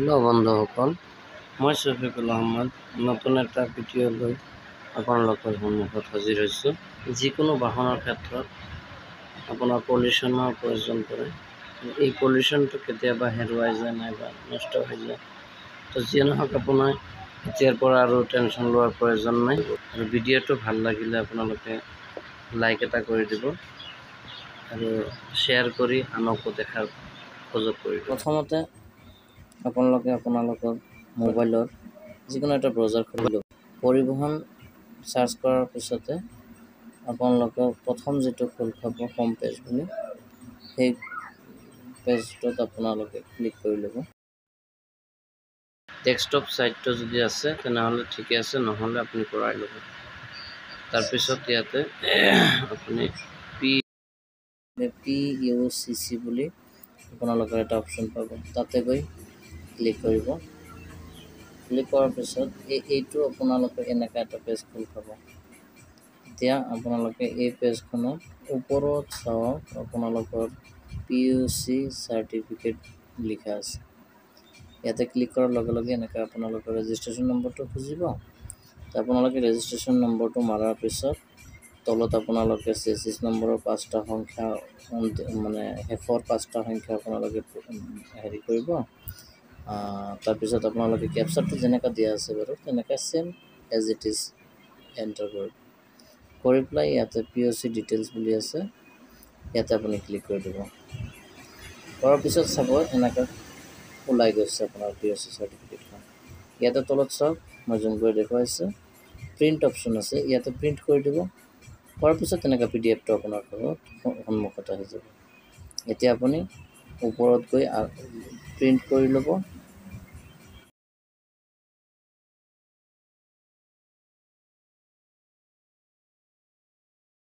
Hello' বন্ধুসকল, মই শফিকুল আহমেদ নতুন এটা ভিডিঅ' লৈ আপোনালোকৰ সন্মুখত হাজিৰ হৈছোঁ। যিকোনো বাহনৰ ক্ষেত্ৰত আপোনাৰ পলিউশ্যনৰ প্ৰয়োজন পৰে। এই পলিউশ্যনটো কেতিয়াবা হেৰুৱাই যায় নাইবা নষ্ট হৈ যায়। তো যিয়ে নহওক আপোনাৰ এতিয়াৰ পৰা আৰু টেনশ্যন লোৱাৰ প্ৰয়োজন নাই। আৰু ভিডিঅ'টো ভাল লাগিলে আপোনালোকে লাইক এটা কৰি দিব আৰু শ্বেয়াৰ কৰি আনকো দেখাৰ সুযোগ কৰিব। প্ৰথমতে আপোনালোকে আপোনালোকৰ মোবাইলত যিকোনো এটা ব্ৰাউজাৰ খুলি ল'ব। পৰিবহণ চাৰ্চ কৰাৰ পিছতে আপোনালোকৰ প্ৰথম যিটো খোল খাব হোম পেজ বুলি, সেই পেজটোত আপোনালোকে ক্লিক কৰি ল'ব। ডেস্কটপ ছাইটটো যদি আছে তেনেহ'লে ঠিকে আছে, নহ'লে আপুনি কৰাই ল'ব। তাৰপিছত ইয়াতে আপুনি PUCC বুলি আপোনালোকৰ এটা অপশ্যন পাব, তাতে গৈ ক্লিক কৰিব। ক্লিক কৰাৰ পিছত এইটো আপোনালোকে এনেকুৱা এটা পেজ খোল খাব। এতিয়া আপোনালোকে এই পেজখনত ওপৰত চাওক, আপোনালোকৰ PUC চাৰ্টিফিকেট লিখা আছে। ইয়াতে ক্লিক কৰাৰ লগে লগে এনেকৈ আপোনালোকৰ ৰেজিষ্ট্ৰেশ্যন নম্বৰটো খুজিব। আপোনালোকে ৰেজিষ্ট্ৰেশ্যন নম্বৰটো মাৰাৰ পিছত তলত আপোনালোকে চেচিছ নম্বৰৰ 5টা সংখ্যা মানে শেষৰ 5টা সংখ্যা আপোনালোকে হেৰি কৰিব। তাৰপিছত আপোনালোকে কেপচাৰটো যেনেকৈ দিয়া আছে বাৰু তেনেকৈ চেম এজ ইট ইজ এণ্টাৰ কৰি পেলাই ইয়াতে PUC ডিটেইলছ বুলি আছে, ইয়াতে আপুনি ক্লিক কৰি দিব। কৰাৰ পিছত চাব এনেকৈ ওলাই গৈছে আপোনাৰ PUC চাৰ্টিফিকেটখন। ইয়াতে তলত চাওক, মই জুম কৰি দেখুৱাইছে প্ৰিণ্ট অপশ্যন আছে, ইয়াতে প্ৰিণ্ট কৰি দিব। কৰাৰ পিছত তেনেকৈ PDF-টো আপোনাৰ ঘৰত সন্মুখত আহি যাব। এতিয়া আপুনি ওপৰত গৈ প্ৰিণ্ট কৰি ল'ব।